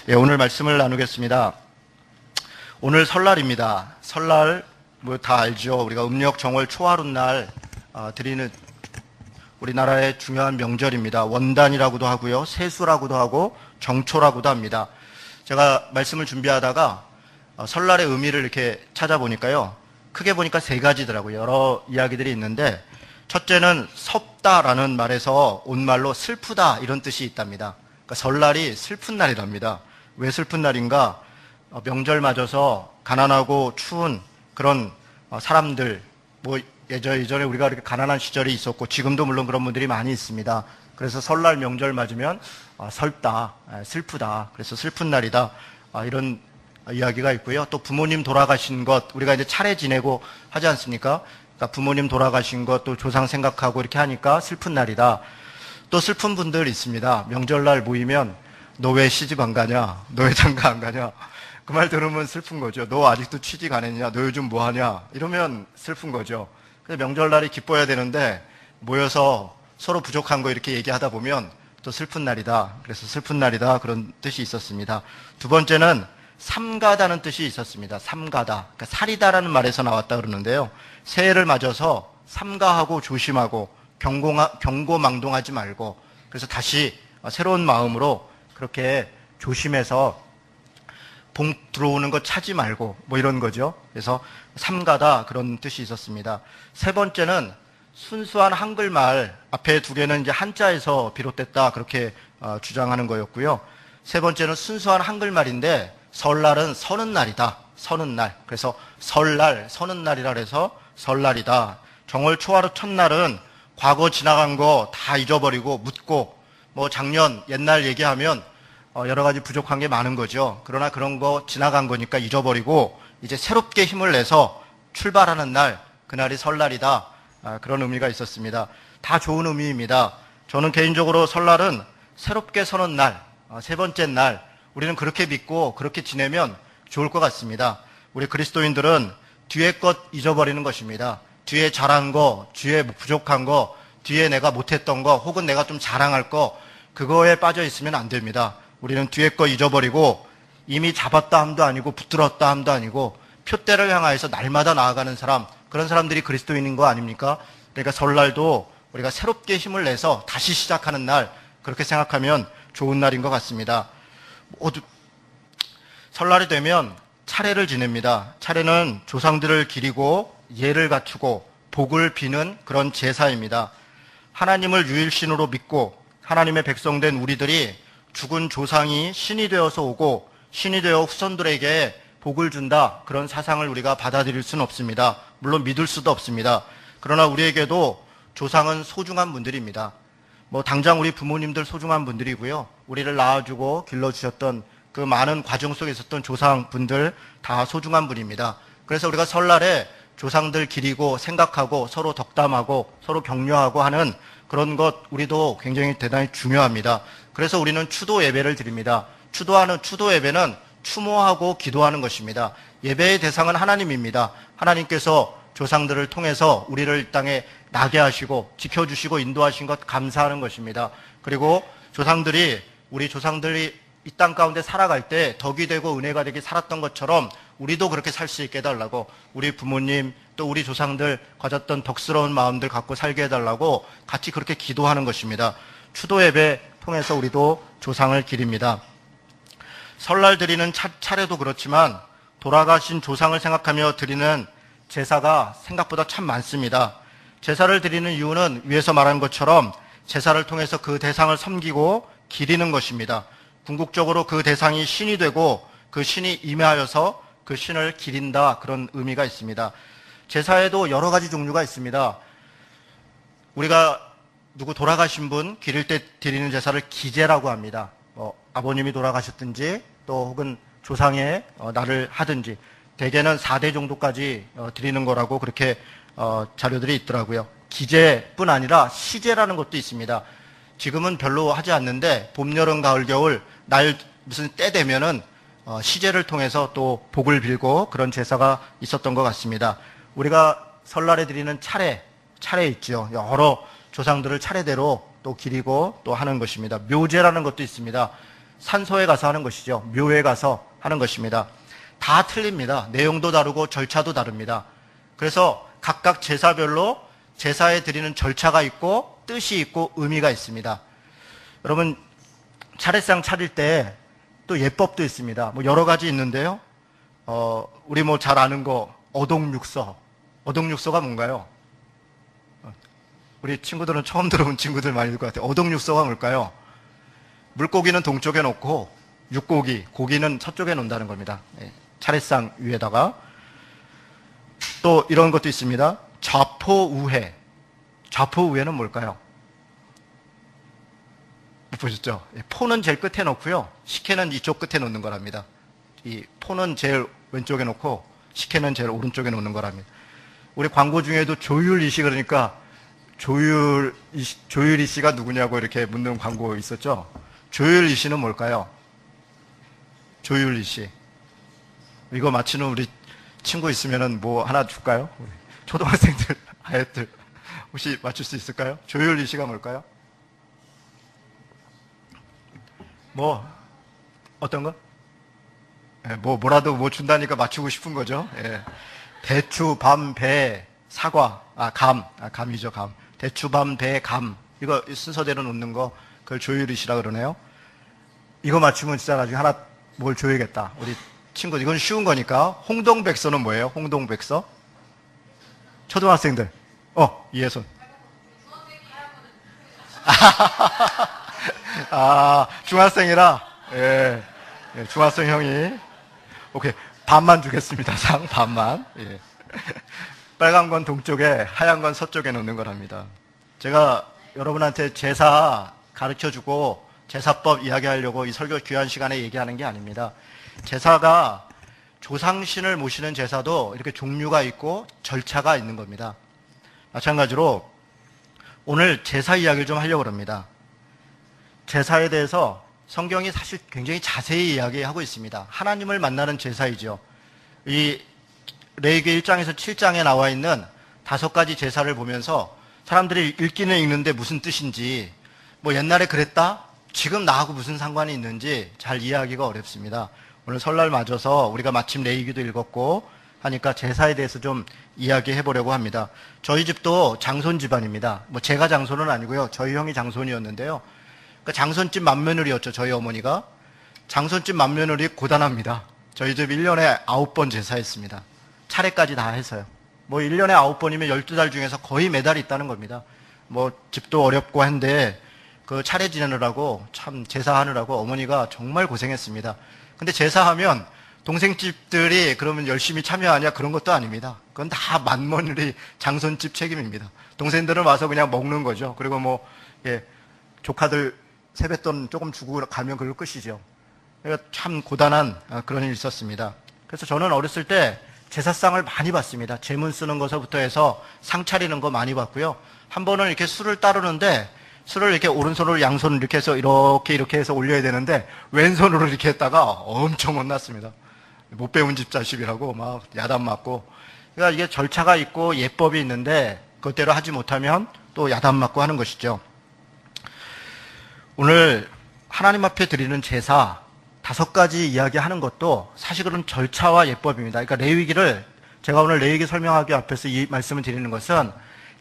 예, 오늘 말씀을 나누겠습니다. 오늘 설날입니다. 설날 뭐 다 알죠. 우리가 음력 정월 초하룻날 드리는 우리나라의 중요한 명절입니다. 원단이라고도 하고요, 세수라고도 하고 정초라고도 합니다. 제가 말씀을 준비하다가 설날의 의미를 이렇게 찾아보니까요, 크게 보니까 세 가지더라고요. 여러 이야기들이 있는데, 첫째는 섭다라는 말에서 온 말로 슬프다 이런 뜻이 있답니다. 그러니까 설날이 슬픈 날이랍니다. 왜 슬픈 날인가? 명절 맞아서 가난하고 추운 그런 사람들, 뭐 예전에 우리가 이렇게 가난한 시절이 있었고 지금도 물론 그런 분들이 많이 있습니다. 그래서 설날 명절 맞으면 설다, 슬프다, 그래서 슬픈 날이다, 이런 이야기가 있고요. 또 부모님 돌아가신 것, 우리가 이제 차례 지내고 하지 않습니까? 그러니까 부모님 돌아가신 것, 또 조상 생각하고 이렇게 하니까 슬픈 날이다. 또 슬픈 분들 있습니다. 명절날 모이면 너 왜 시집 안 가냐? 너 왜 장가 안 가냐? 그 말 들으면 슬픈 거죠. 너 아직도 취직 안 했냐? 너 요즘 뭐 하냐? 이러면 슬픈 거죠. 근데 명절날이 기뻐야 되는데 모여서 서로 부족한 거 이렇게 얘기하다 보면 또 슬픈 날이다. 그래서 슬픈 날이다. 그런 뜻이 있었습니다. 두 번째는 삼가다는 뜻이 있었습니다. 삼가다. 그러니까 살이다라는 말에서 나왔다 그러는데요. 새해를 맞아서 삼가하고 조심하고 경고망동하지 말고, 그래서 다시 새로운 마음으로 그렇게 조심해서 봉 들어오는 거 차지 말고 뭐 이런 거죠. 그래서 삼가다, 그런 뜻이 있었습니다. 세 번째는 순수한 한글말, 앞에 두 개는 이제 한자에서 비롯됐다 그렇게 주장하는 거였고요. 세 번째는 순수한 한글말인데 설날은 서는 날이다. 서는 날. 그래서 설날, 서는 날이라 해서 설날이다. 정월 초하루 첫날은 과거 지나간 거 다 잊어버리고 묻고, 뭐 작년 옛날 얘기하면 여러 가지 부족한 게 많은 거죠. 그러나 그런 거 지나간 거니까 잊어버리고 이제 새롭게 힘을 내서 출발하는 날, 그날이 설날이다. 그런 의미가 있었습니다. 다 좋은 의미입니다. 저는 개인적으로 설날은 새롭게 서는 날, 세 번째 날, 우리는 그렇게 믿고 그렇게 지내면 좋을 것 같습니다. 우리 그리스도인들은 뒤에 것 잊어버리는 것입니다. 뒤에 잘한 거, 뒤에 부족한 거, 뒤에 내가 못했던 거, 혹은 내가 좀 자랑할 거, 그거에 빠져 있으면 안 됩니다. 우리는 뒤에 거 잊어버리고 이미 잡았다 함도 아니고 붙들었다 함도 아니고 표대를 향하여서 날마다 나아가는 사람, 그런 사람들이 그리스도인인 거 아닙니까? 그러니까 설날도 우리가 새롭게 힘을 내서 다시 시작하는 날, 그렇게 생각하면 좋은 날인 것 같습니다. 설날이 되면 차례를 지냅니다. 차례는 조상들을 기리고 예를 갖추고 복을 비는 그런 제사입니다. 하나님을 유일신으로 믿고 하나님의 백성된 우리들이 죽은 조상이 신이 되어서 오고 신이 되어 후손들에게 복을 준다, 그런 사상을 우리가 받아들일 수는 없습니다. 물론 믿을 수도 없습니다. 그러나 우리에게도 조상은 소중한 분들입니다. 뭐 당장 우리 부모님들 소중한 분들이고요, 우리를 낳아주고 길러주셨던 그 많은 과정 속에 있었던 조상분들 다 소중한 분입니다. 그래서 우리가 설날에 조상들 기리고 생각하고 서로 덕담하고 서로 격려하고 하는 그런 것, 우리도 굉장히 대단히 중요합니다. 그래서 우리는 추도 예배를 드립니다. 추도 예배는 추모하고 기도하는 것입니다. 예배의 대상은 하나님입니다. 하나님께서 조상들을 통해서 우리를 이 땅에 나게 하시고 지켜주시고 인도하신 것 감사하는 것입니다. 그리고 우리 조상들이 이 땅 가운데 살아갈 때 덕이 되고 은혜가 되게 살았던 것처럼 우리도 그렇게 살 수 있게 해달라고, 우리 부모님 또 우리 조상들 가졌던 덕스러운 마음들 갖고 살게 해달라고 같이 그렇게 기도하는 것입니다. 추도 예배 통해서 우리도 조상을 기립니다. 설날 드리는 차례도 그렇지만 돌아가신 조상을 생각하며 드리는 제사가 생각보다 참 많습니다. 제사를 드리는 이유는 위에서 말한 것처럼 제사를 통해서 그 대상을 섬기고 기리는 것입니다. 궁극적으로 그 대상이 신이 되고 그 신이 임하여서 그 신을 기린다, 그런 의미가 있습니다. 제사에도 여러 가지 종류가 있습니다. 우리가 누구 돌아가신 분 기릴 때 드리는 제사를 기제라고 합니다. 아버님이 돌아가셨든지 또 혹은 조상의 날을 하든지 대개는 4대 정도까지 드리는 거라고 그렇게 자료들이 있더라고요. 기제뿐 아니라 시제라는 것도 있습니다. 지금은 별로 하지 않는데 봄, 여름, 가을, 겨울 날 무슨 때 되면은 시제를 통해서 또 복을 빌고 그런 제사가 있었던 것 같습니다. 우리가 설날에 드리는 차례 있죠. 여러 조상들을 차례대로 또 기리고 또 하는 것입니다. 묘제라는 것도 있습니다. 산소에 가서 하는 것이죠. 묘에 가서 하는 것입니다. 다 틀립니다. 내용도 다르고 절차도 다릅니다. 그래서 각각 제사별로 제사에 드리는 절차가 있고 뜻이 있고 의미가 있습니다. 여러분 차례상 차릴 때 또 예법도 있습니다. 뭐 여러 가지 있는데요. 우리 뭐 잘 아는 거 어동육서. 어동육서가 뭔가요? 우리 친구들은 처음 들어온 친구들 많이 들 것 같아요. 어동육서가 뭘까요? 물고기는 동쪽에 놓고 육고기, 고기는 서쪽에 놓는다는 겁니다. 차례상 위에다가. 또 이런 것도 있습니다. 좌포우회. 좌포우회는 뭘까요? 못 보셨죠? 포는 제일 끝에 놓고요. 식혜는 이쪽 끝에 놓는 거랍니다. 이 포는 제일 왼쪽에 놓고 식혜는 제일 오른쪽에 놓는 거랍니다. 우리 광고 중에도 조율이 씨 그러니까 조율이 씨가 누구냐고 이렇게 묻는 광고 있었죠? 조율이 씨는 뭘까요? 조율이 씨. 이거 맞히는 우리 친구 있으면은 뭐 하나 줄까요? 우리 초등학생들, 아이들 혹시 맞출 수 있을까요? 조율이 씨가 뭘까요? 뭐 어떤 거? 뭐라도 뭐 준다니까 맞추고 싶은 거죠. 예. 대추, 밤, 배, 사과, 감이죠, 감. 대추, 밤, 배, 감. 이거 순서대로 놓는 거, 그걸 조율이시라 그러네요. 이거 맞추면 진짜 나중에 하나 뭘 줘야겠다. 우리 친구, 이건 쉬운 거니까. 홍동백서는 뭐예요? 홍동백서? 초등학생들. 이해손. 중학생이라, 예, 중학생 형이. 오케이. 반만 주겠습니다. 상 반만. 예. 빨간 건 동쪽에, 하얀 건 서쪽에 놓는 거랍니다. 제가 여러분한테 제사 가르쳐주고 제사법 이야기하려고 이 설교 귀한 시간에 얘기하는 게 아닙니다. 제사가 조상신을 모시는 제사도 이렇게 종류가 있고 절차가 있는 겁니다. 마찬가지로 오늘 제사 이야기를 좀 하려고 합니다. 제사에 대해서 성경이 사실 굉장히 자세히 이야기하고 있습니다. 하나님을 만나는 제사이죠. 이 레위기 1장에서 7장에 나와 있는 5가지 제사를 보면서 사람들이 읽기는 읽는데 무슨 뜻인지, 뭐 옛날에 그랬다? 지금 나하고 무슨 상관이 있는지 잘 이해하기가 어렵습니다. 오늘 설날 맞아서 우리가 마침 레위기도 읽었고 하니까 제사에 대해서 좀 이야기해 보려고 합니다. 저희 집도 장손 집안입니다. 뭐 제가 장손은 아니고요. 저희 형이 장손이었는데요. 장손집 맏며느리였죠. 저희 어머니가. 장손집 맏며느리 고단합니다. 저희 집 1년에 9번 제사했습니다. 차례까지 다 해서요. 뭐 1년에 9번이면 12달 중에서 거의 매달 있다는 겁니다. 뭐 집도 어렵고 한데 그 차례 지내느라고 참 제사하느라고 어머니가 정말 고생했습니다. 근데 제사하면 동생 집들이 그러면 열심히 참여하냐 그런 것도 아닙니다. 그건 다 맏며느리 장손집 책임입니다. 동생들은 와서 그냥 먹는 거죠. 그리고 뭐 조카들 세뱃돈 조금 주고 가면 그걸 끝이죠. 그러니까 참 고단한 그런 일이 있었습니다. 그래서 저는 어렸을 때 제사상을 많이 봤습니다. 제문 쓰는 것부터 해서 상 차리는 거 많이 봤고요. 한 번은 이렇게 술을 따르는데 술을 이렇게 오른손으로 양손을 이렇게 해서 이렇게 해서 올려야 되는데 왼손으로 이렇게 했다가 엄청 혼났습니다. 못 배운 집 자식이라고 막 야단 맞고. 그러니까 이게 절차가 있고 예법이 있는데 그것대로 하지 못하면 또 야단 맞고 하는 것이죠. 오늘 하나님 앞에 드리는 제사 5가지 이야기하는 것도 사실은 절차와 예법입니다. 그러니까 레위기를 제가 오늘 레위기 설명하기 앞에서 이 말씀을 드리는 것은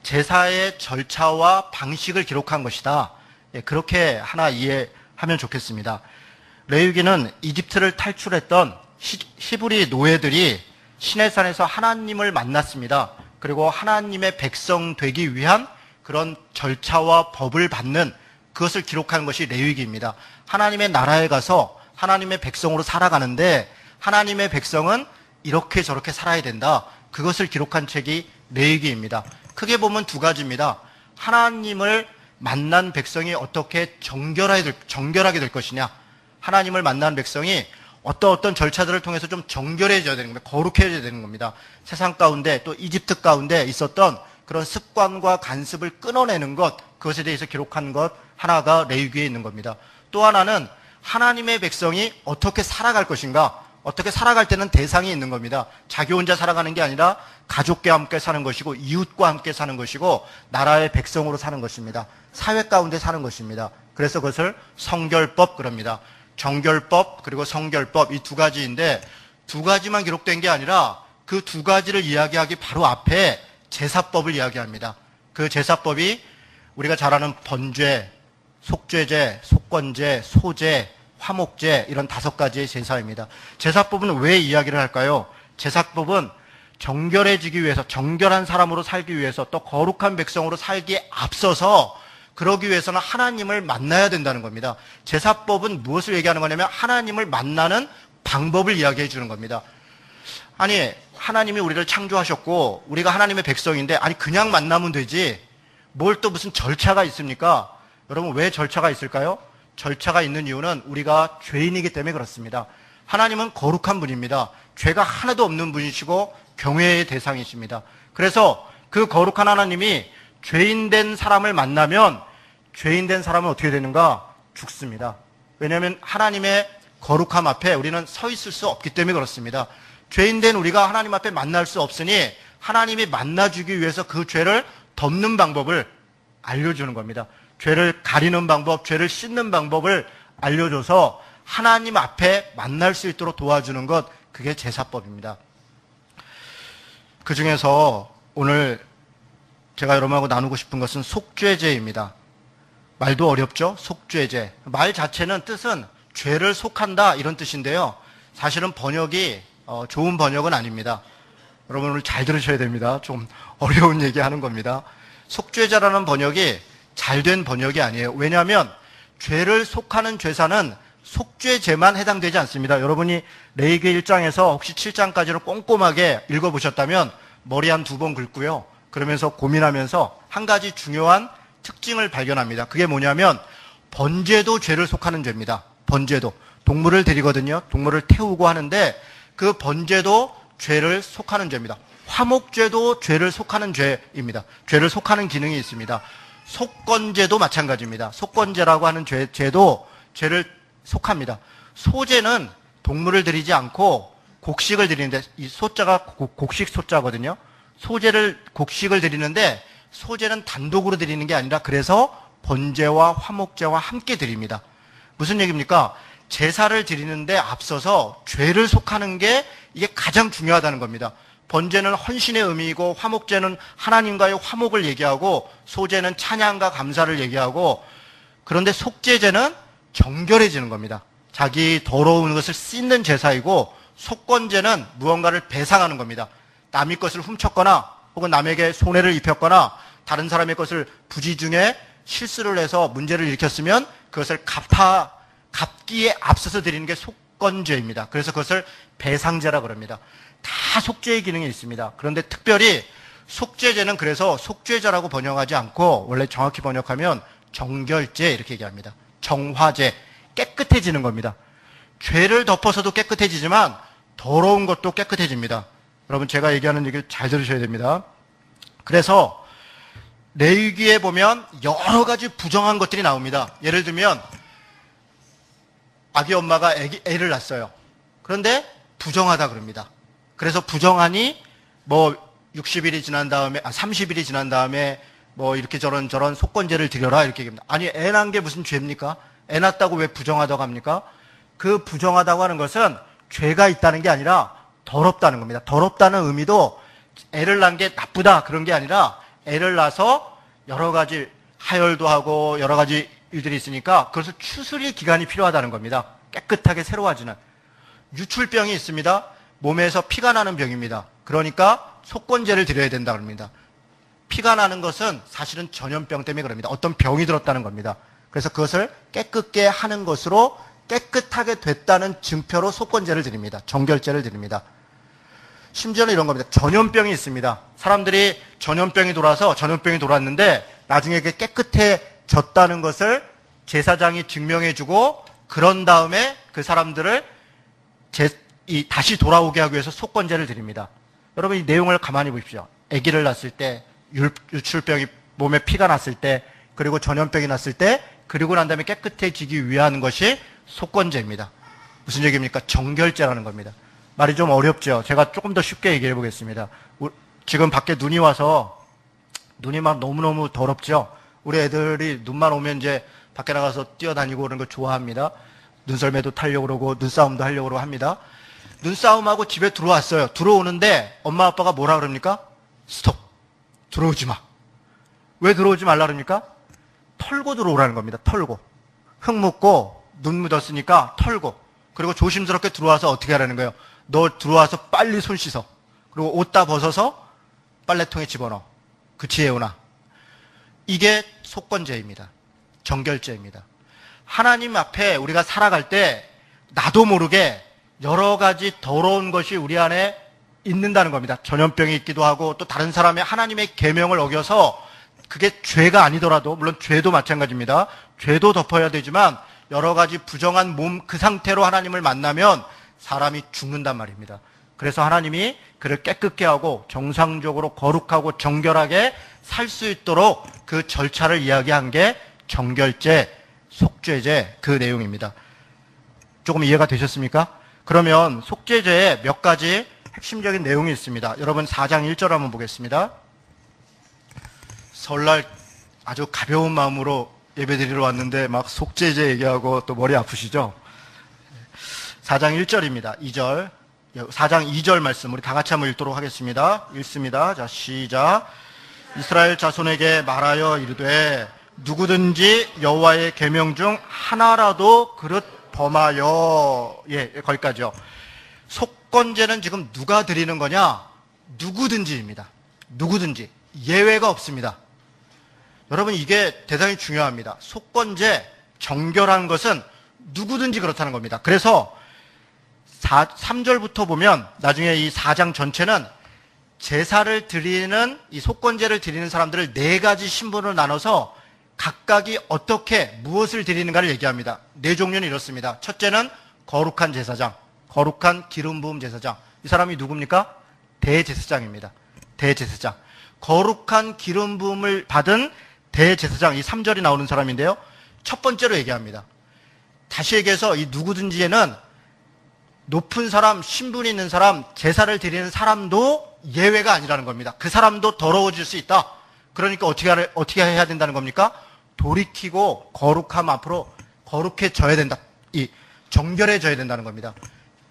제사의 절차와 방식을 기록한 것이다. 그렇게 하나 이해하면 좋겠습니다. 레위기는 이집트를 탈출했던 히브리 노예들이 시내산에서 하나님을 만났습니다. 그리고 하나님의 백성 되기 위한 그런 절차와 법을 받는 그것을 기록한 것이 레위기입니다. 하나님의 나라에 가서 하나님의 백성으로 살아가는데 하나님의 백성은 이렇게 저렇게 살아야 된다. 그것을 기록한 책이 레위기입니다. 크게 보면 2가지입니다. 하나님을 만난 백성이 어떻게 정결하게 될 것이냐. 하나님을 만난 백성이 어떤 절차들을 통해서 좀 정결해져야 되는 겁니다. 거룩해져야 되는 겁니다. 세상 가운데 또 이집트 가운데 있었던 그런 습관과 간습을 끊어내는 것, 그것에 대해서 기록한 것 하나가 레위기에 있는 겁니다. 또 하나는 하나님의 백성이 어떻게 살아갈 것인가, 어떻게 살아갈 때는 대상이 있는 겁니다. 자기 혼자 살아가는 게 아니라 가족과 함께 사는 것이고 이웃과 함께 사는 것이고 나라의 백성으로 사는 것입니다. 사회 가운데 사는 것입니다. 그래서 그것을 성결법 그럽니다. 정결법 그리고 성결법 이 두 가지인데 두 가지만 기록된 게 아니라 그 두 가지를 이야기하기 바로 앞에 제사법을 이야기합니다. 그 제사법이 우리가 잘 아는 번죄, 속죄제, 속건제, 소제, 화목제 이런 5가지의 제사입니다. 제사법은 왜 이야기를 할까요? 제사법은 정결해지기 위해서 정결한 사람으로 살기 위해서 또 거룩한 백성으로 살기에 앞서서 그러기 위해서는 하나님을 만나야 된다는 겁니다. 제사법은 무엇을 얘기하는 거냐면 하나님을 만나는 방법을 이야기해 주는 겁니다. 아니 하나님이 우리를 창조하셨고 우리가 하나님의 백성인데 아니 그냥 만나면 되지 뭘 또 무슨 절차가 있습니까? 여러분 왜 절차가 있을까요? 절차가 있는 이유는 우리가 죄인이기 때문에 그렇습니다. 하나님은 거룩한 분입니다. 죄가 하나도 없는 분이시고 경외의 대상이십니다. 그래서 그 거룩한 하나님이 죄인된 사람을 만나면 죄인된 사람은 어떻게 되는가? 죽습니다. 왜냐하면 하나님의 거룩함 앞에 우리는 서 있을 수 없기 때문에 그렇습니다. 죄인된 우리가 하나님 앞에 만날 수 없으니 하나님이 만나주기 위해서 그 죄를 덮는 방법을 알려주는 겁니다. 죄를 가리는 방법, 죄를 씻는 방법을 알려줘서 하나님 앞에 만날 수 있도록 도와주는 것, 그게 제사법입니다. 그 중에서 오늘 제가 여러분하고 나누고 싶은 것은 속죄제입니다. 말도 어렵죠? 속죄제. 말 자체는 뜻은 죄를 속한다 이런 뜻인데요. 사실은 번역이 좋은 번역은 아닙니다. 여러분 오늘 잘 들으셔야 됩니다. 좀 어려운 얘기하는 겁니다. 속죄자라는 번역이 잘된 번역이 아니에요. 왜냐하면 죄를 속하는 죄사는 속죄제만 해당되지 않습니다. 여러분이 레위기 1장에서 혹시 7장까지를 꼼꼼하게 읽어보셨다면 머리 한 2번 긁고요. 그러면서 고민하면서 한 가지 중요한 특징을 발견합니다. 그게 뭐냐면 번제도 죄를 속하는 죄입니다. 번제도. 동물을 드리거든요. 동물을 태우고 하는데 그 번제도 죄를 속하는 죄입니다. 화목제도 죄를 속하는 죄입니다. 죄를 속하는 기능이 있습니다. 속건제도 마찬가지입니다. 속건제라고 하는 죄도 죄를 속합니다. 소제는 동물을 드리지 않고 곡식을 드리는데 이 소자가 곡식 소자거든요. 소제를 곡식을 드리는데 소제는 단독으로 드리는 게 아니라 그래서 번제와 화목제와 함께 드립니다. 무슨 얘기입니까? 제사를 드리는데 앞서서 죄를 속하는 게 이게 가장 중요하다는 겁니다. 번제는 헌신의 의미이고 화목제는 하나님과의 화목을 얘기하고 소제는 찬양과 감사를 얘기하고 그런데 속죄제는 정결해지는 겁니다. 자기 더러운 것을 씻는 제사이고 속건제는 무언가를 배상하는 겁니다. 남의 것을 훔쳤거나 혹은 남에게 손해를 입혔거나 다른 사람의 것을 부지 중에 실수를 해서 문제를 일으켰으면 그것을 갚기에 앞서서 드리는 게 속건제입니다. 그래서 그것을 배상제라 그럽니다. 다 속죄의 기능이 있습니다. 그런데 특별히 속죄제는 그래서 속죄자라고 번역하지 않고 원래 정확히 번역하면 정결제 이렇게 얘기합니다. 정화제, 깨끗해지는 겁니다. 죄를 덮어서도 깨끗해지지만 더러운 것도 깨끗해집니다. 여러분 제가 얘기하는 얘기를 잘 들으셔야 됩니다. 그래서 레위기에 보면 여러 가지 부정한 것들이 나옵니다. 예를 들면 아기 엄마가 애를 낳았어요. 그런데 부정하다 그럽니다. 그래서 부정하니 뭐 60일이 지난 다음에 30일이 지난 다음에 뭐 이렇게 저런 속건제를 드려라 이렇게 얘기합니다. 아니 애 낳은 게 무슨 죄입니까? 애 낳았다고 왜 부정하다고 합니까? 그 부정하다고 하는 것은 죄가 있다는 게 아니라 더럽다는 겁니다. 더럽다는 의미도 애를 낳은 게 나쁘다 그런 게 아니라 애를 낳아서 여러 가지 하혈도 하고 여러 가지 일들이 있으니까 그것을 추스릴 기간이 필요하다는 겁니다. 깨끗하게 새로워지는. 유출병이 있습니다. 몸에서 피가 나는 병입니다. 그러니까 속건제를 드려야 된다 그럽니다. 피가 나는 것은 사실은 전염병 때문에 그럽니다. 어떤 병이 들었다는 겁니다. 그래서 그것을 깨끗게 하는 것으로 깨끗하게 됐다는 증표로 속건제를 드립니다. 정결제를 드립니다. 심지어는 이런 겁니다. 전염병이 있습니다. 사람들이 전염병이 돌았는데 나중에 그게 깨끗해졌다는 것을 제사장이 증명해주고 그런 다음에 그 사람들을 다시 돌아오게 하기 위해서 속건제를 드립니다. 여러분 이 내용을 가만히 보십시오. 아기를 낳았을 때, 유출병이 몸에 피가 났을 때, 그리고 전염병이 났을 때, 그리고 난 다음에 깨끗해지기 위한 것이 속건제입니다. 무슨 얘기입니까? 정결제라는 겁니다. 말이 좀 어렵죠? 제가 조금 더 쉽게 얘기해 보겠습니다. 지금 밖에 눈이 와서 눈이 막 너무너무 더럽죠? 우리 애들이 눈만 오면 이제 밖에 나가서 뛰어다니고 그런 거 좋아합니다. 눈썰매도 타려고 그러고 눈싸움도 하려고 그러고 합니다. 눈싸움하고 집에 들어왔어요. 들어오는데 엄마 아빠가 뭐라 그럽니까? 스톱. 들어오지 마. 왜 들어오지 말라 그럽니까? 털고 들어오라는 겁니다. 털고. 흙 묻고 눈 묻었으니까 털고. 그리고 조심스럽게 들어와서 어떻게 하라는 거예요? 너 들어와서 빨리 손 씻어. 그리고 옷 다 벗어서 빨래통에 집어넣어. 그치, 예훈아? 이게 속건제입니다. 정결제입니다. 하나님 앞에 우리가 살아갈 때 나도 모르게 여러 가지 더러운 것이 우리 안에 있는다는 겁니다. 전염병이 있기도 하고 또 다른 사람의 하나님의 계명을 어겨서 그게 죄가 아니더라도, 물론 죄도 마찬가지입니다. 죄도 덮어야 되지만 여러 가지 부정한 몸 그 상태로 하나님을 만나면 사람이 죽는단 말입니다. 그래서 하나님이 그를 깨끗게 하고 정상적으로 거룩하고 정결하게 살 수 있도록 그 절차를 이야기한 게 정결제, 속죄제 그 내용입니다. 조금 이해가 되셨습니까? 그러면 속죄제에 몇 가지 핵심적인 내용이 있습니다. 여러분 4장 1절 한번 보겠습니다. 설날 아주 가벼운 마음으로 예배드리러 왔는데 막 속죄제 얘기하고 또 머리 아프시죠? 4장 1절입니다. 2절. 4장 2절 말씀 우리 다 같이 한번 읽도록 하겠습니다. 읽습니다. 자, 시작. 이스라엘 자손에게 말하여 이르되 누구든지 여호와의 계명 중 하나라도 그릇 범하여, 예, 거기까지요. 속건제는 지금 누가 드리는 거냐? 누구든지입니다. 누구든지. 예외가 없습니다. 여러분 이게 대단히 중요합니다. 속건제, 정결한 것은 누구든지 그렇다는 겁니다. 그래서 3절부터 보면 나중에 이 4장 전체는 제사를 드리는, 이 속건제를 드리는 사람들을 4가지 신분으로 나눠서 각각이 어떻게 무엇을 드리는가를 얘기합니다. 4종류는 이렇습니다. 첫째는 거룩한 제사장, 거룩한 기름 부음 제사장. 이 사람이 누굽니까? 대제사장입니다. 대제사장. 거룩한 기름 부음을 받은 대제사장, 이 3절이 나오는 사람인데요. 첫 번째로 얘기합니다. 다시 얘기해서 이 누구든지에는 높은 사람, 신분이 있는 사람, 제사를 드리는 사람도 예외가 아니라는 겁니다. 그 사람도 더러워질 수 있다. 그러니까 어떻게 해야 된다는 겁니까? 돌이키고 거룩함 앞으로 거룩해져야 된다. 이 정결해져야 된다는 겁니다.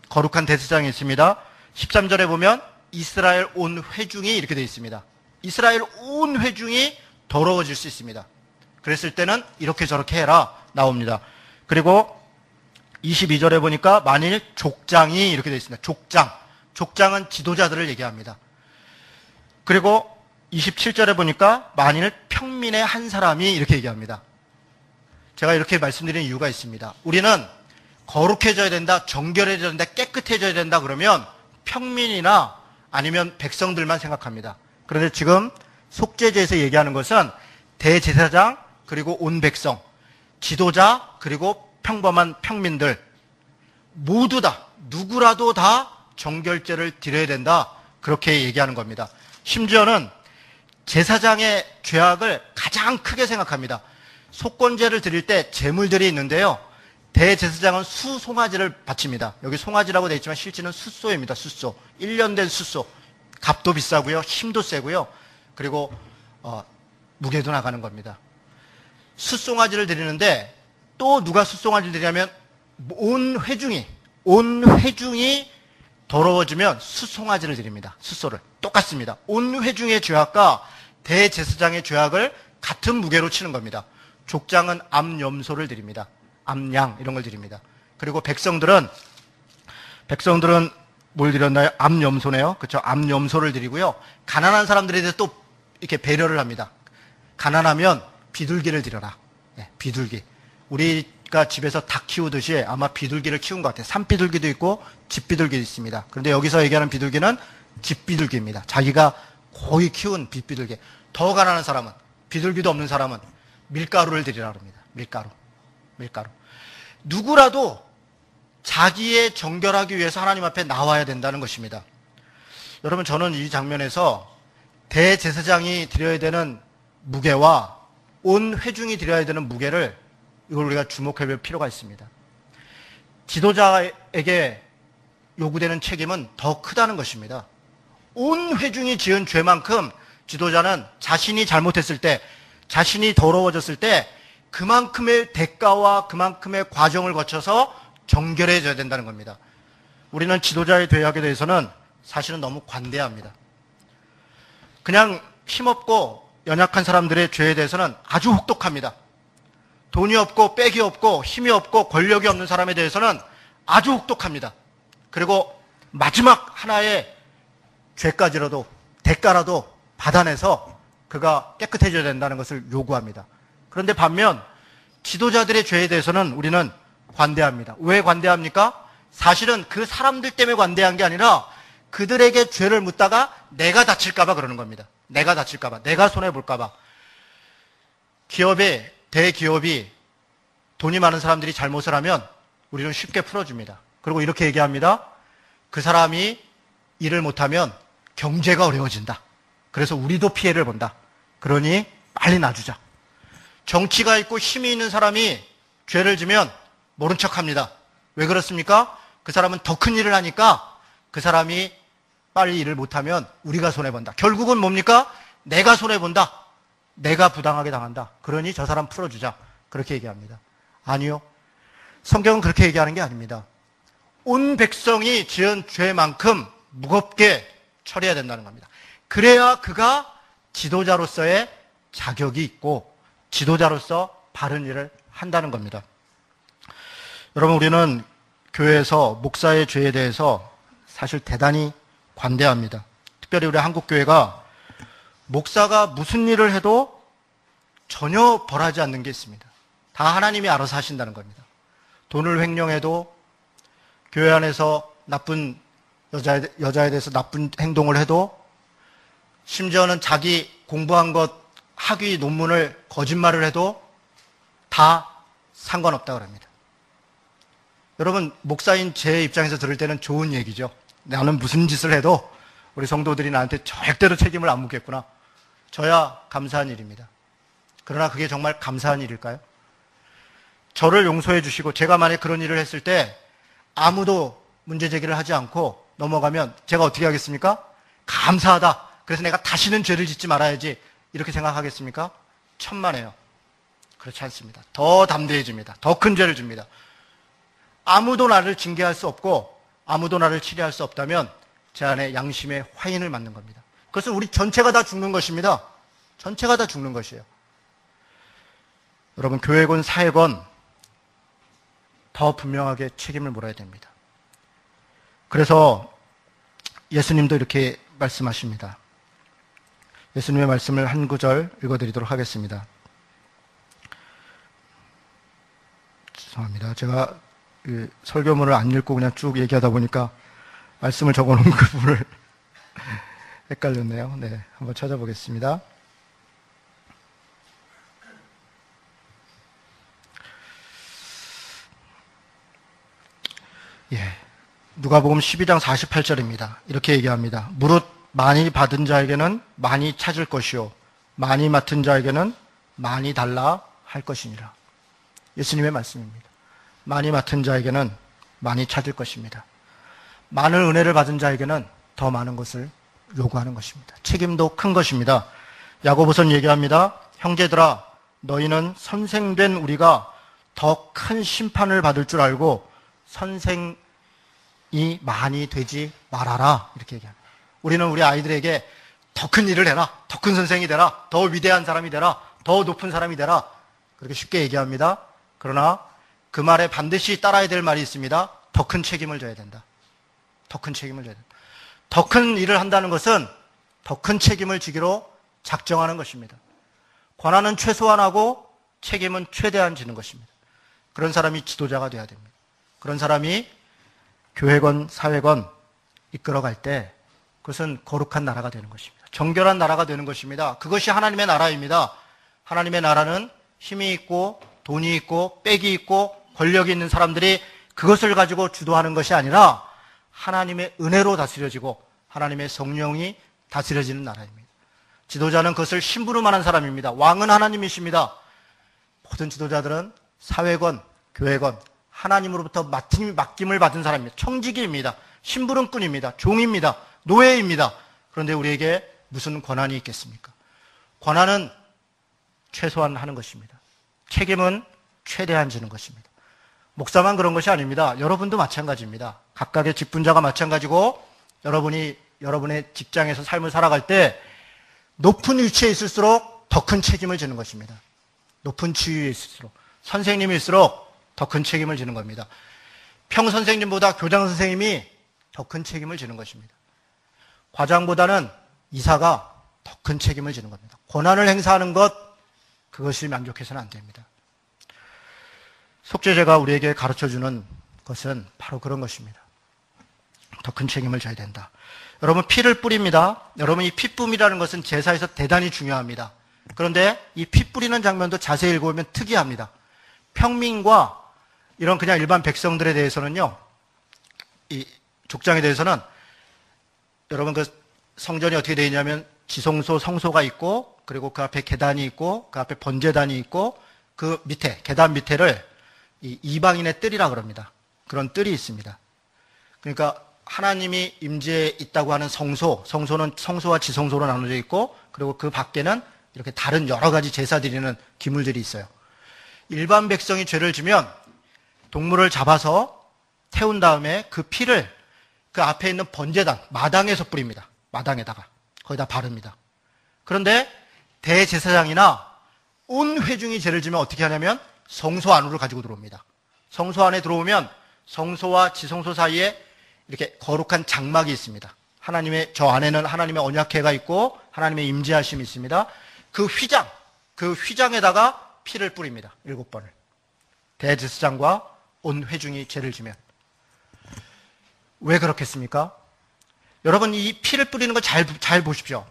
거룩한 대제사장이 있습니다. 13절에 보면 이스라엘 온 회중이 이렇게 되어 있습니다. 이스라엘 온 회중이 더러워질 수 있습니다. 그랬을 때는 이렇게 저렇게 해라 나옵니다. 그리고 22절에 보니까 만일 족장이 이렇게 되어 있습니다. 족장은 지도자들을 얘기합니다. 그리고 27절에 보니까 만일 평민의 한 사람이 이렇게 얘기합니다. 제가 이렇게 말씀드리는 이유가 있습니다. 우리는 거룩해져야 된다, 정결해져야 된다, 깨끗해져야 된다 그러면 평민이나 아니면 백성들만 생각합니다. 그런데 지금 속죄제에서 얘기하는 것은 대제사장 그리고 온 백성, 지도자 그리고 평범한 평민들 모두 다, 누구라도 다 정결제를 드려야 된다, 그렇게 얘기하는 겁니다. 심지어는 제사장의 죄악을 가장 크게 생각합니다. 속건제를 드릴 때 제물들이 있는데요, 대제사장은 수송아지를 바칩니다. 여기 송아지라고 되어 있지만 실제는 숫소입니다. 숫소. 1년 된 숫소. 값도 비싸고요, 힘도 세고요, 그리고 무게도 나가는 겁니다. 숫송아지를 드리는데 또 누가 숫송아지를 드리냐면 온 회중이 더러워지면 숫송아지를 드립니다. 숫소를. 똑같습니다. 온 회중의 죄악과 대제사장의 죄악을 같은 무게로 치는 겁니다. 족장은 암염소를 드립니다. 암양 이런 걸 드립니다. 그리고 백성들은 뭘 드렸나요? 암염소네요. 그렇죠? 암염소를 드리고요. 가난한 사람들에 대해서 또 이렇게 배려를 합니다. 가난하면 비둘기를 드려라. 네, 비둘기. 우리가 집에서 닭 키우듯이 아마 비둘기를 키운 것 같아요. 산비둘기도 있고 집비둘기도 있습니다. 그런데 여기서 얘기하는 비둘기는 집비둘기입니다. 자기가 거의 키운 빗비둘기. 더 가난한 사람은, 비둘기도 없는 사람은 밀가루를 드리라 합니다. 밀가루. 누구라도 자기의 정결하기 위해서 하나님 앞에 나와야 된다는 것입니다. 여러분, 저는 이 장면에서 대제사장이 드려야 되는 무게와 온 회중이 드려야 되는 무게를, 이걸 우리가 주목해 볼 필요가 있습니다. 지도자에게 요구되는 책임은 더 크다는 것입니다. 온 회중이 지은 죄만큼 지도자는 자신이 잘못했을 때, 자신이 더러워졌을 때 그만큼의 대가와 그만큼의 과정을 거쳐서 정결해져야 된다는 겁니다. 우리는 지도자의 대학에 대해서는 사실은 너무 관대합니다. 그냥 힘없고 연약한 사람들의 죄에 대해서는 아주 혹독합니다. 돈이 없고 빽이 없고 힘이 없고 권력이 없는 사람에 대해서는 아주 혹독합니다. 그리고 마지막 하나의 죄까지라도 대가라도 받아내서 그가 깨끗해져야 된다는 것을 요구합니다. 그런데 반면 지도자들의 죄에 대해서는 우리는 관대합니다. 왜 관대합니까? 사실은 그 사람들 때문에 관대한 게 아니라 그들에게 죄를 묻다가 내가 다칠까봐 그러는 겁니다. 내가 다칠까봐, 내가 손해볼까봐. 대기업이 돈이 많은 사람들이 잘못을 하면 우리는 쉽게 풀어줍니다. 그리고 이렇게 얘기합니다. 그 사람이 일을 못하면 경제가 어려워진다. 그래서 우리도 피해를 본다. 그러니 빨리 놔주자. 정치가 있고 힘이 있는 사람이 죄를 지면 모른 척합니다. 왜 그렇습니까? 그 사람은 더 큰 일을 하니까 그 사람이 빨리 일을 못하면 우리가 손해본다. 결국은 뭡니까? 내가 손해본다. 내가 부당하게 당한다. 그러니 저 사람 풀어주자. 그렇게 얘기합니다. 아니요. 성경은 그렇게 얘기하는 게 아닙니다. 온 백성이 지은 죄만큼 무겁게 처리해야 된다는 겁니다. 그래야 그가 지도자로서의 자격이 있고 지도자로서 바른 일을 한다는 겁니다. 여러분, 우리는 교회에서 목사의 죄에 대해서 사실 대단히 관대합니다. 특별히 우리 한국교회가 목사가 무슨 일을 해도 전혀 벌하지 않는 게 있습니다. 다 하나님이 알아서 하신다는 겁니다. 돈을 횡령해도, 교회 안에서 나쁜 여자에 대해서 나쁜 행동을 해도, 심지어는 자기 공부한 것 학위 논문을 거짓말을 해도 다 상관없다고 합니다. 여러분, 목사인 제 입장에서 들을 때는 좋은 얘기죠. 나는 무슨 짓을 해도 우리 성도들이 나한테 절대로 책임을 안 묻겠구나. 저야 감사한 일입니다. 그러나 그게 정말 감사한 일일까요? 저를 용서해 주시고 제가 만약 그런 일을 했을 때 아무도 문제 제기를 하지 않고 넘어가면 제가 어떻게 하겠습니까? 감사하다. 그래서 내가 다시는 죄를 짓지 말아야지. 이렇게 생각하겠습니까? 천만에요. 그렇지 않습니다. 더 담대해집니다. 더 큰 죄를 줍니다. 아무도 나를 징계할 수 없고 아무도 나를 치료할 수 없다면 제 안에 양심의 화인을 맞는 겁니다. 그것은 우리 전체가 다 죽는 것입니다. 전체가 다 죽는 것이에요. 여러분, 교회건 사회건 더 분명하게 책임을 물어야 됩니다. 그래서 예수님도 이렇게 말씀하십니다. 예수님의 말씀을 한 구절 읽어드리도록 하겠습니다. 죄송합니다. 제가 설교문을 안 읽고 그냥 쭉 얘기하다 보니까 말씀을 적어놓은 그 부분을 헷갈렸네요. 네, 한번 찾아보겠습니다. 누가복음 12장 48절입니다. 이렇게 얘기합니다. 무릇 많이 받은 자에게는 많이 찾을 것이요 많이 맡은 자에게는 많이 달라 할 것이니라. 예수님의 말씀입니다. 많이 맡은 자에게는 많이 찾을 것입니다. 많은 은혜를 받은 자에게는 더 많은 것을 요구하는 것입니다. 책임도 큰 것입니다. 야고보서는 얘기합니다. 형제들아, 너희는 선생된 우리가 더 큰 심판을 받을 줄 알고 선생이 많이 되지 말아라. 이렇게 얘기합니다. 우리는 우리 아이들에게 더 큰 일을 해라. 더 큰 선생이 되라. 더 위대한 사람이 되라. 더 높은 사람이 되라. 그렇게 쉽게 얘기합니다. 그러나 그 말에 반드시 따라야 될 말이 있습니다. 더 큰 책임을 져야 된다. 더 큰 책임을 져야 된다. 더 큰 일을 한다는 것은 더 큰 책임을 지기로 작정하는 것입니다. 권한은 최소한하고 책임은 최대한 지는 것입니다. 그런 사람이 지도자가 돼야 됩니다. 그런 사람이 교회건 사회건 이끌어갈 때 그것은 거룩한 나라가 되는 것입니다. 정결한 나라가 되는 것입니다. 그것이 하나님의 나라입니다. 하나님의 나라는 힘이 있고 돈이 있고 빽이 있고 권력이 있는 사람들이 그것을 가지고 주도하는 것이 아니라 하나님의 은혜로 다스려지고 하나님의 성령이 다스려지는 나라입니다. 지도자는 그것을 심부름하는 사람입니다. 왕은 하나님이십니다. 모든 지도자들은 사회건 교회건 하나님으로부터 맡김을 받은 사람입니다. 청지기입니다. 심부름꾼입니다. 종입니다. 노예입니다. 그런데 우리에게 무슨 권한이 있겠습니까? 권한은 최소한 하는 것입니다. 책임은 최대한 지는 것입니다. 목사만 그런 것이 아닙니다. 여러분도 마찬가지입니다. 각각의 직분자가 마찬가지고 여러분의 직장에서 삶을 살아갈 때 높은 위치에 있을수록 더 큰 책임을 지는 것입니다. 높은 지위에 있을수록 선생님일수록 더 큰 책임을 지는 겁니다. 평선생님보다 교장선생님이 더 큰 책임을 지는 것입니다. 과장보다는 이사가 더 큰 책임을 지는 겁니다. 권한을 행사하는 것, 그것이 만족해서는 안 됩니다. 속죄제가 우리에게 가르쳐주는 것은 바로 그런 것입니다. 더 큰 책임을 져야 된다. 여러분, 피를 뿌립니다. 여러분, 이 피뿜이라는 것은 제사에서 대단히 중요합니다. 그런데 이 피 뿌리는 장면도 자세히 읽어보면 특이합니다. 평민과 이런 그냥 일반 백성들에 대해서는요, 이 족장에 대해서는 여러분 그 성전이 어떻게 되어 있냐면 지성소, 성소가 있고, 그리고 그 앞에 계단이 있고, 그 앞에 번제단이 있고, 그 밑에, 계단 밑에를 이 이방인의 뜰이라 그럽니다. 그런 뜰이 있습니다. 그러니까 하나님이 임재해 있다고 하는 성소는 성소와 지성소로 나눠져 있고, 그리고 그 밖에는 이렇게 다른 여러 가지 제사 드리는 기물들이 있어요. 일반 백성이 죄를 지면 동물을 잡아서 태운 다음에 그 피를 그 앞에 있는 번제단, 마당에서 뿌립니다. 마당에다가. 거기다 바릅니다. 그런데 대제사장이나 온 회중이 죄를 지면 어떻게 하냐면 성소 안으로 가지고 들어옵니다. 성소 안에 들어오면 성소와 지성소 사이에 이렇게 거룩한 장막이 있습니다. 저 안에는 하나님의 언약궤가 있고 하나님의 임재하심이 있습니다. 그 휘장에다가 피를 뿌립니다. 7번을. 대제사장과 온 회중이 죄를 지면. 왜 그렇겠습니까? 여러분, 이 피를 뿌리는 거 잘 보십시오.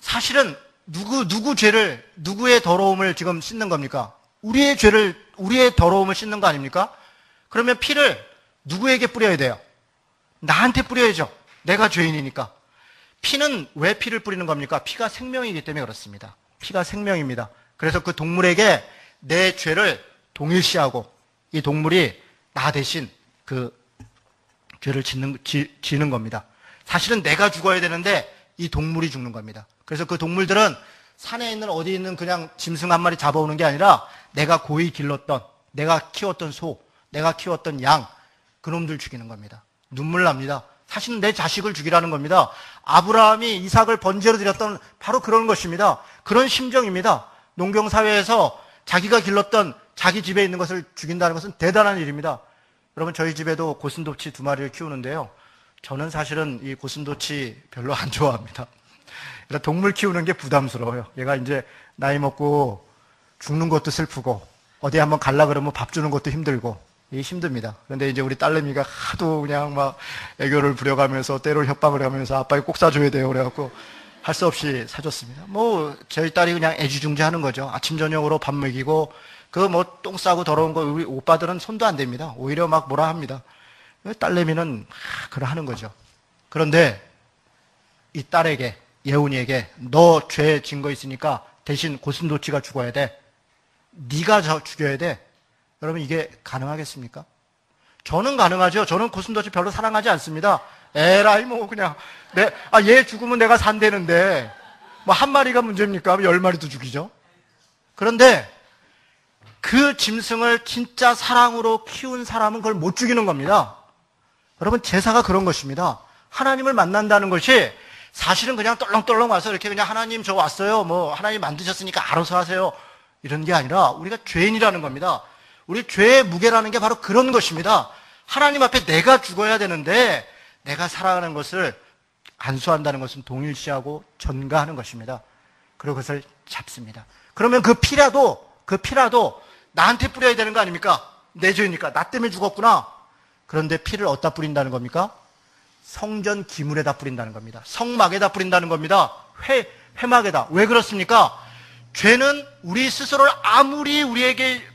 사실은 누구의 더러움을 지금 씻는 겁니까? 우리의 더러움을 씻는 거 아닙니까? 그러면 피를 누구에게 뿌려야 돼요? 나한테 뿌려야죠. 내가 죄인이니까. 피는 왜 피를 뿌리는 겁니까? 피가 생명이기 때문에 그렇습니다. 피가 생명입니다. 그래서 그 동물에게 내 죄를 동일시하고 이 동물이 나 대신 그 죄를 지는 겁니다. 사실은 내가 죽어야 되는데 이 동물이 죽는 겁니다. 그래서 그 동물들은 산에 있는 어디 있는 그냥 짐승 한 마리 잡아오는 게 아니라 내가 고이 길렀던, 내가 키웠던 소, 내가 키웠던 양, 그놈들 죽이는 겁니다. 눈물 납니다. 사실은 내 자식을 죽이라는 겁니다. 아브라함이 이삭을 번제로 드렸던 바로 그런 것입니다. 그런 심정입니다. 농경사회에서 자기가 길렀던 자기 집에 있는 것을 죽인다는 것은 대단한 일입니다. 여러분, 저희 집에도 고슴도치 2마리를 키우는데요. 저는 사실은 이 고슴도치 별로 안 좋아합니다. 그러니까 동물 키우는 게 부담스러워요. 얘가 이제 나이 먹고 죽는 것도 슬프고 어디 한번 갈라 그러면 밥 주는 것도 힘들고 이게 힘듭니다. 그런데 이제 우리 딸내미가 하도 그냥 막 애교를 부려가면서 때로 협박을 하면서 아빠 이거 꼭 사줘야 돼요. 그래갖고 할 수 없이 사줬습니다. 저희 딸이 그냥 애지중지하는 거죠. 아침 저녁으로 밥 먹이고 똥 싸고 더러운 거 우리 오빠들은 손도 안 댑니다. 오히려 막 뭐라 합니다. 딸내미는 그러하는 거죠. 그런데 이 딸에게, 예훈이에게 너 죄 진 거 있으니까 대신 고슴도치가 죽어야 돼. 네가 죽여야 돼. 여러분, 이게 가능하겠습니까? 저는 가능하죠. 저는 고슴도치 별로 사랑하지 않습니다. 에라이 그냥 얘 죽으면 내가 산대는데 한 마리가 문제입니까? 10마리도 죽이죠. 그런데 그 짐승을 진짜 사랑으로 키운 사람은 그걸 못 죽이는 겁니다. 여러분, 제사가 그런 것입니다. 하나님을 만난다는 것이 사실은 그냥 떨렁떨렁 와서 이렇게 그냥 하나님 저 왔어요. 하나님 만드셨으니까 알아서 하세요. 이런 게 아니라 우리가 죄인이라는 겁니다. 우리 죄의 무게라는 게 바로 그런 것입니다. 하나님 앞에 내가 죽어야 되는데 내가 살아가는 것을 안수한다는 것은 동일시하고 전가하는 것입니다. 그리고 그것을 잡습니다. 그러면 그 피라도 나한테 뿌려야 되는 거 아닙니까? 내 죄니까. 나 때문에 죽었구나. 그런데 피를 어디다 뿌린다는 겁니까? 성전 기물에다 뿌린다는 겁니다. 성막에다 뿌린다는 겁니다. 회막에다. 왜 그렇습니까? 죄는 우리 스스로를 아무리 우리에게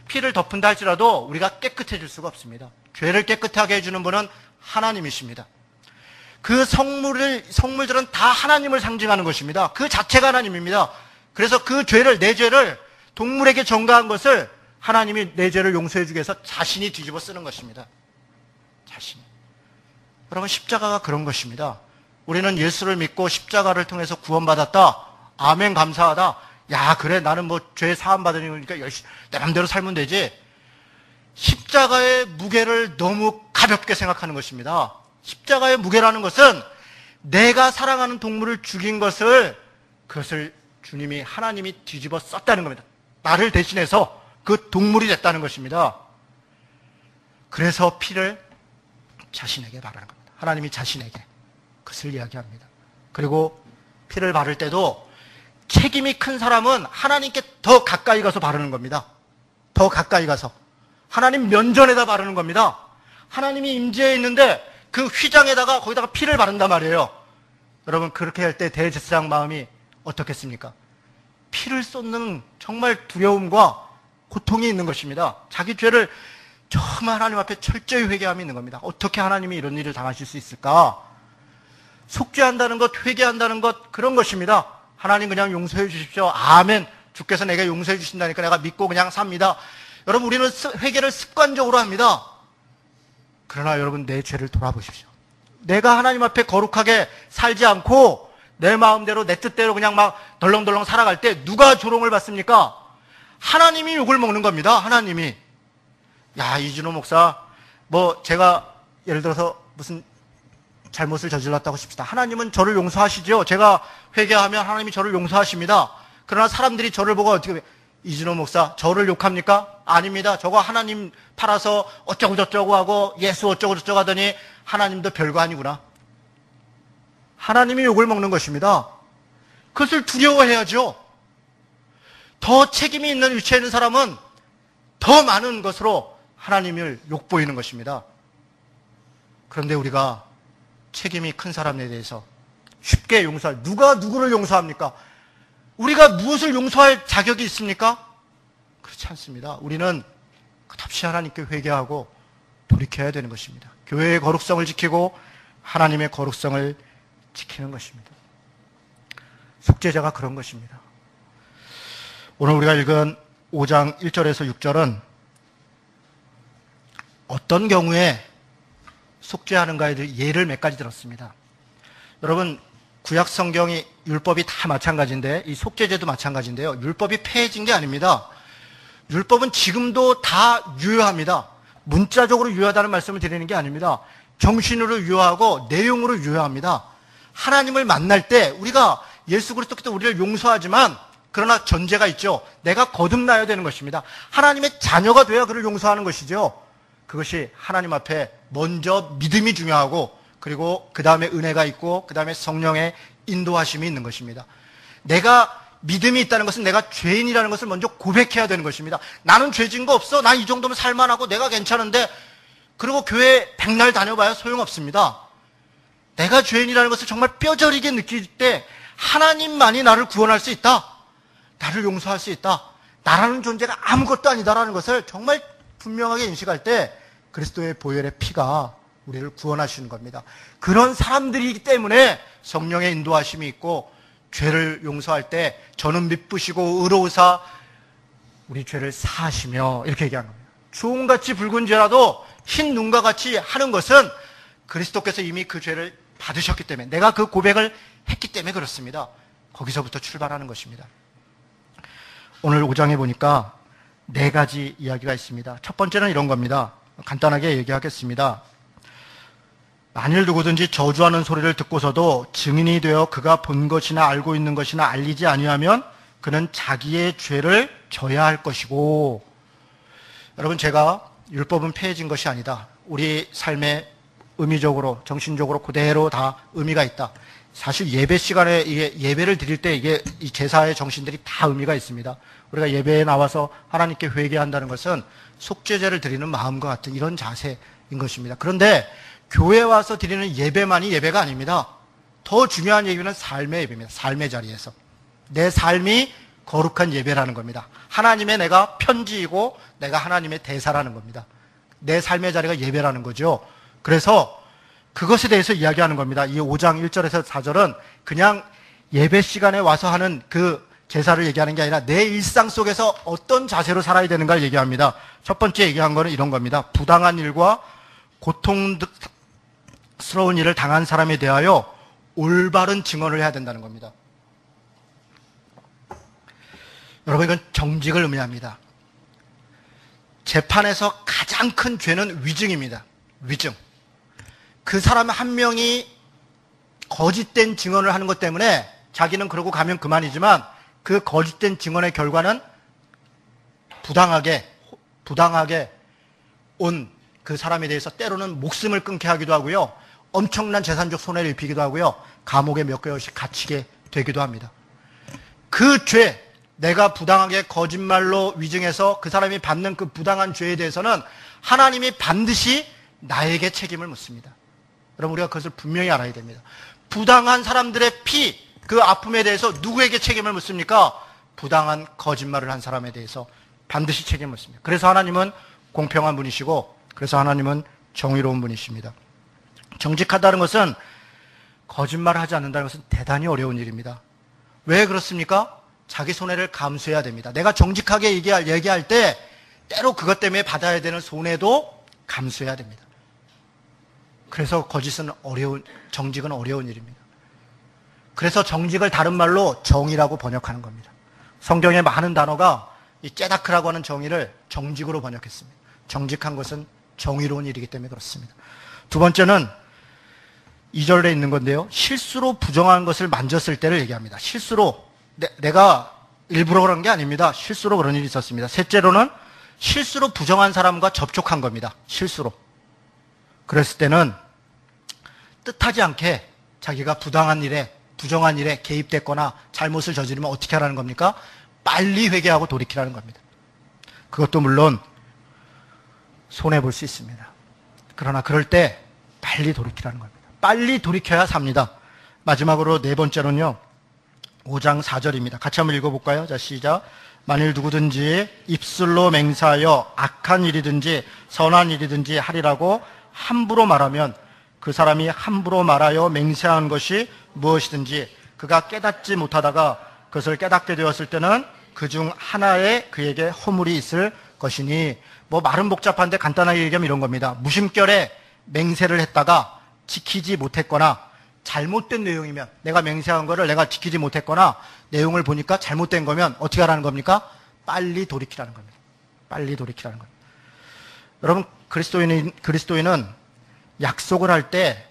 피를 덮은다 할지라도 우리가 깨끗해질 수가 없습니다. 죄를 깨끗하게 해주는 분은 하나님이십니다. 그 성물들은 다 하나님을 상징하는 것입니다. 그 자체가 하나님입니다. 그래서 내 죄를 동물에게 전가한 것을 하나님이 내 죄를 용서해 주기 위해서 자신이 뒤집어 쓰는 것입니다. 자신이. 여러분, 십자가가 그런 것입니다. 우리는 예수를 믿고 십자가를 통해서 구원받았다. 아멘, 감사하다. 야, 그래, 나는 죄 사함 받으니까 열심히 내 맘대로 살면 되지. 십자가의 무게를 너무 가볍게 생각하는 것입니다. 십자가의 무게라는 것은 내가 사랑하는 동물을 죽인 그것을 주님이, 하나님이 뒤집어 썼다는 겁니다. 나를 대신해서 그 동물이 됐다는 것입니다. 그래서 피를 자신에게 바르는 겁니다. 하나님이 자신에게 그것을 이야기합니다. 그리고 피를 바를 때도 책임이 큰 사람은 하나님께 더 가까이 가서 바르는 겁니다. 더 가까이 가서 하나님 면전에다 바르는 겁니다. 하나님이 임재해 있는데 그 휘장에다가 거기다가 피를 바른단 말이에요. 여러분, 그렇게 할 때 대제사장 마음이 어떻겠습니까? 피를 쏟는 정말 두려움과 고통이 있는 것입니다. 자기 죄를 정말 하나님 앞에 철저히 회개함이 있는 겁니다. 어떻게 하나님이 이런 일을 당하실 수 있을까? 속죄한다는 것, 회개한다는 것, 그런 것입니다. 하나님 그냥 용서해 주십시오. 아멘. 주께서 내게 용서해 주신다니까 내가 믿고 그냥 삽니다. 여러분, 우리는 회개를 습관적으로 합니다. 그러나 여러분, 내 죄를 돌아보십시오. 내가 하나님 앞에 거룩하게 살지 않고 내 마음대로 내 뜻대로 그냥 막 덜렁덜렁 살아갈 때 누가 조롱을 받습니까? 하나님이 욕을 먹는 겁니다. 하나님이. 야, 이준호 목사, 제가 예를 들어서 무슨 잘못을 저질렀다고 싶시다. 하나님은 저를 용서하시죠. 제가 회개하면 하나님이 저를 용서하십니다. 그러나 사람들이 저를 보고 어떻게, 이준호 목사 저를 욕합니까? 아닙니다. 저거 하나님 팔아서 어쩌고 저쩌고 하고 예수 어쩌고 저쩌고 하더니 하나님도 별거 아니구나. 하나님이 욕을 먹는 것입니다. 그것을 두려워해야죠. 더 책임이 있는 위치에 있는 사람은 더 많은 것으로 하나님을 욕보이는 것입니다. 그런데 우리가 책임이 큰 사람에 대해서 쉽게 누가 누구를 용서합니까? 우리가 무엇을 용서할 자격이 있습니까? 그렇지 않습니다. 우리는 끝없이 하나님께 회개하고 돌이켜야 되는 것입니다. 교회의 거룩성을 지키고 하나님의 거룩성을 지키는 것입니다. 속죄자가 그런 것입니다. 오늘 우리가 읽은 5장 1절에서 6절은 어떤 경우에 속죄하는가에 대해 예를 몇 가지 들었습니다. 여러분, 구약 성경이 율법이 다 마찬가지인데 이 속죄제도 마찬가지인데요. 율법이 폐해진 게 아닙니다. 율법은 지금도 다 유효합니다. 문자적으로 유효하다는 말씀을 드리는 게 아닙니다. 정신으로 유효하고 내용으로 유효합니다. 하나님을 만날 때 우리가 예수 그리스도께서 우리를 용서하지만 그러나 전제가 있죠. 내가 거듭나야 되는 것입니다. 하나님의 자녀가 돼야 그를 용서하는 것이죠. 그것이 하나님 앞에 먼저 믿음이 중요하고 그리고 그 다음에 은혜가 있고 그 다음에 성령의 인도하심이 있는 것입니다. 내가 믿음이 있다는 것은 내가 죄인이라는 것을 먼저 고백해야 되는 것입니다. 나는 죄진 거 없어. 난 이 정도면 살만하고 내가 괜찮은데 그리고 교회 백날 다녀봐야 소용없습니다. 내가 죄인이라는 것을 정말 뼈저리게 느낄 때 하나님만이 나를 구원할 수 있다. 나를 용서할 수 있다. 나라는 존재가 아무것도 아니다라는 것을 정말 분명하게 인식할 때 그리스도의 보혈의 피가 우리를 구원하시는 겁니다. 그런 사람들이기 때문에 성령의 인도하심이 있고 죄를 용서할 때 저는 미쁘시고 의로우사 우리 죄를 사하시며 이렇게 얘기하는 겁니다. 주홍같이 붉은 죄라도 흰 눈과 같이 하는 것은 그리스도께서 이미 그 죄를 받으셨기 때문에 내가 그 고백을 했기 때문에 그렇습니다. 거기서부터 출발하는 것입니다. 오늘 5장에 보니까 4가지 이야기가 있습니다. 첫 번째는 이런 겁니다. 간단하게 얘기하겠습니다. 만일 누구든지 저주하는 소리를 듣고서도 증인이 되어 그가 본 것이나 알고 있는 것이나 알리지 아니하면 그는 자기의 죄를 져야 할 것이고, 여러분, 제가 율법은 폐해진 것이 아니다. 우리 삶에 의미적으로 정신적으로 그대로 다 의미가 있다. 사실 예배 시간에 예배를 드릴 때 이 제사의 정신들이 다 의미가 있습니다. 우리가 예배에 나와서 하나님께 회개한다는 것은 속죄제를 드리는 마음과 같은 이런 자세인 것입니다. 그런데 교회 와서 드리는 예배만이 예배가 아닙니다. 더 중요한 예배는 삶의 예배입니다. 삶의 자리에서 내 삶이 거룩한 예배라는 겁니다. 하나님의 내가 편지이고 내가 하나님의 대사라는 겁니다. 내 삶의 자리가 예배라는 거죠. 그래서 그것에 대해서 이야기하는 겁니다. 이 5장 1절에서 4절은 그냥 예배 시간에 와서 하는 그 제사를 얘기하는 게 아니라 내 일상 속에서 어떤 자세로 살아야 되는가를 얘기합니다. 첫 번째 얘기한 거는 이런 겁니다. 부당한 일과 고통스러운 일을 당한 사람에 대하여 올바른 증언을 해야 된다는 겁니다. 여러분, 이건 정직을 의미합니다. 재판에서 가장 큰 죄는 위증입니다. 위증. 그 사람 한 명이 거짓된 증언을 하는 것 때문에 자기는 그러고 가면 그만이지만 그 거짓된 증언의 결과는 부당하게 온 그 사람에 대해서 때로는 목숨을 끊게 하기도 하고요. 엄청난 재산적 손해를 입히기도 하고요. 감옥에 몇 개월씩 갇히게 되기도 합니다. 그 죄, 내가 부당하게 거짓말로 위증해서 그 사람이 받는 그 부당한 죄에 대해서는 하나님이 반드시 나에게 책임을 묻습니다. 여러분, 우리가 그것을 분명히 알아야 됩니다. 부당한 사람들의 피, 그 아픔에 대해서 누구에게 책임을 묻습니까? 부당한 거짓말을 한 사람에 대해서 반드시 책임을 묻습니다. 그래서 하나님은 공평한 분이시고, 그래서 하나님은 정의로운 분이십니다. 정직하다는 것은, 거짓말을 하지 않는다는 것은 대단히 어려운 일입니다. 왜 그렇습니까? 자기 손해를 감수해야 됩니다. 내가 정직하게 얘기할 때 때로 그것 때문에 받아야 되는 손해도 감수해야 됩니다. 그래서 정직은 어려운 일입니다. 그래서 정직을 다른 말로 정의라고 번역하는 겁니다. 성경의 많은 단어가 이 째다크라고 하는 정의를 정직으로 번역했습니다. 정직한 것은 정의로운 일이기 때문에 그렇습니다. 두 번째는 2절에 있는 건데요. 실수로 부정한 것을 만졌을 때를 얘기합니다. 실수로, 내가 일부러 그런 게 아닙니다. 실수로 그런 일이 있었습니다. 셋째로는 실수로 부정한 사람과 접촉한 겁니다. 실수로. 그랬을 때는 뜻하지 않게 자기가 부정한 일에 개입됐거나 잘못을 저지르면 어떻게 하라는 겁니까? 빨리 회개하고 돌이키라는 겁니다. 그것도 물론 손해볼 수 있습니다. 그러나 그럴 때 빨리 돌이키라는 겁니다. 빨리 돌이켜야 삽니다. 마지막으로 네 번째로는요, 5장 4절입니다. 같이 한번 읽어볼까요? 자, 시작. 만일 누구든지 입술로 맹세하여 악한 일이든지 선한 일이든지 하리라고 함부로 말하면 그 사람이 함부로 말하여 맹세한 것이 무엇이든지 그가 깨닫지 못하다가 그것을 깨닫게 되었을 때는 그 중 하나에 그에게 허물이 있을 것이니, 말은 복잡한데 간단하게 얘기하면 이런 겁니다. 무심결에 맹세를 했다가 지키지 못했거나 잘못된 내용이면, 내가 맹세한 거를 내가 지키지 못했거나 내용을 보니까 잘못된 거면 어떻게 하라는 겁니까? 빨리 돌이키라는 겁니다. 빨리 돌이키라는 겁니다. 여러분, 그리스도인은 약속을 할 때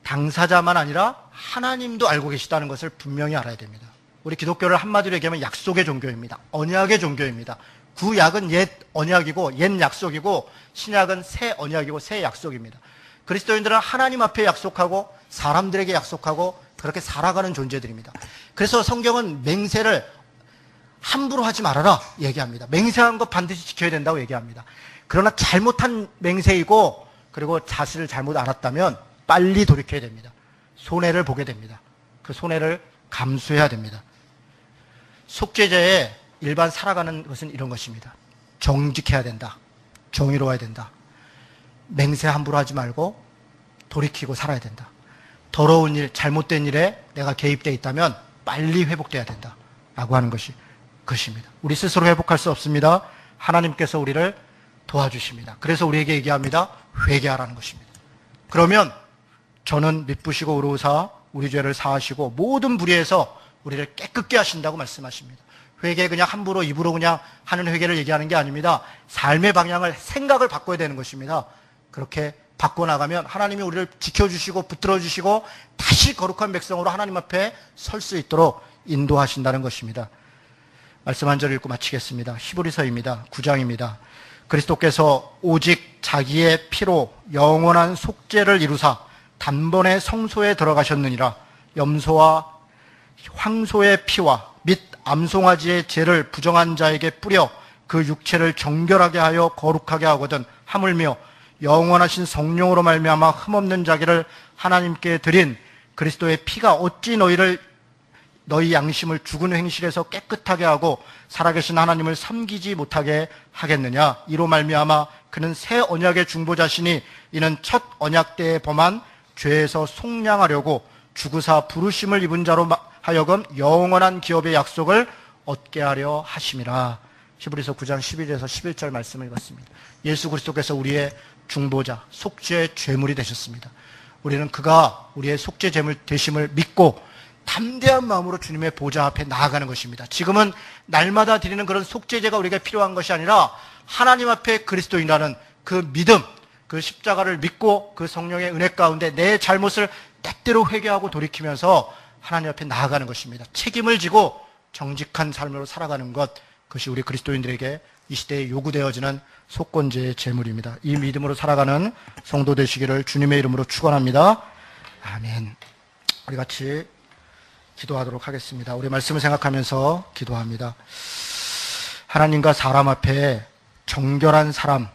당사자만 아니라 하나님도 알고 계시다는 것을 분명히 알아야 됩니다. 우리 기독교를 한마디로 얘기하면 약속의 종교입니다. 언약의 종교입니다. 구약은 옛 언약이고 옛 약속이고, 신약은 새 언약이고 새 약속입니다. 그리스도인들은 하나님 앞에 약속하고 사람들에게 약속하고 그렇게 살아가는 존재들입니다. 그래서 성경은 맹세를 함부로 하지 말아라 얘기합니다. 맹세한 거 반드시 지켜야 된다고 얘기합니다. 그러나 잘못한 맹세이고, 그리고 사실을 잘못 알았다면 빨리 돌이켜야 됩니다. 손해를 보게 됩니다. 그 손해를 감수해야 됩니다. 속죄제에 일반 살아가는 것은 이런 것입니다. 정직해야 된다. 정의로워야 된다. 맹세 함부로 하지 말고 돌이키고 살아야 된다. 더러운 일, 잘못된 일에 내가 개입되어 있다면 빨리 회복돼야 된다. 라고 하는 것입니다. 우리 스스로 회복할 수 없습니다. 하나님께서 우리를 도와주십니다. 그래서 우리에게 얘기합니다. 회개하라는 것입니다. 그러면 저는 미쁘시고 의로우사 우리 죄를 사하시고 모든 불의에서 우리를 깨끗게 하신다고 말씀하십니다. 회개 그냥 함부로 입으로 그냥 하는 회개를 얘기하는 게 아닙니다. 삶의 방향을, 생각을 바꿔야 되는 것입니다. 그렇게 바꿔나가면 하나님이 우리를 지켜주시고 붙들어주시고 다시 거룩한 백성으로 하나님 앞에 설 수 있도록 인도하신다는 것입니다. 말씀 한 절 읽고 마치겠습니다. 히브리서입니다. 9장입니다. 그리스도께서 오직 자기의 피로 영원한 속죄를 이루사 단번에 성소에 들어가셨느니라. 염소와 황소의 피와 및 암송아지의 죄를 부정한 자에게 뿌려 그 육체를 정결하게 하여 거룩하게 하거든 하물며 영원하신 성령으로 말미암아 흠없는 자기를 하나님께 드린 그리스도의 피가 어찌 너희 양심을 죽은 행실에서 깨끗하게 하고 살아계신 하나님을 섬기지 못하게 하겠느냐. 이로 말미암아 그는 새 언약의 중보자시니 이는 첫 언약 때에 범한 죄에서 속량하려고 죽으사 부르심을 입은 자로 하여금 영원한 기업의 약속을 얻게 하려 하심이라. 히브리서 9장 11에서 11절 말씀을 읽었습니다. 예수 그리스도께서 우리의 중보자, 속죄의 죄물이 되셨습니다. 우리는 그가 우리의 속죄 제물 되심을 믿고 담대한 마음으로 주님의 보좌 앞에 나아가는 것입니다. 지금은 날마다 드리는 그런 속죄제가 우리에게 필요한 것이 아니라 하나님 앞에 그리스도인이라는 그 믿음, 그 십자가를 믿고 그 성령의 은혜 가운데 내 잘못을 때때로 회개하고 돌이키면서 하나님 앞에 나아가는 것입니다. 책임을 지고 정직한 삶으로 살아가는 것, 그것이 우리 그리스도인들에게 이 시대에 요구되어지는 속건제의 제물입니다. 이 믿음으로 살아가는 성도 되시기를 주님의 이름으로 축원합니다. 아멘. 우리 같이 기도하도록 하겠습니다. 우리 말씀을 생각하면서 기도합니다. 하나님과 사람 앞에 정결한 사람,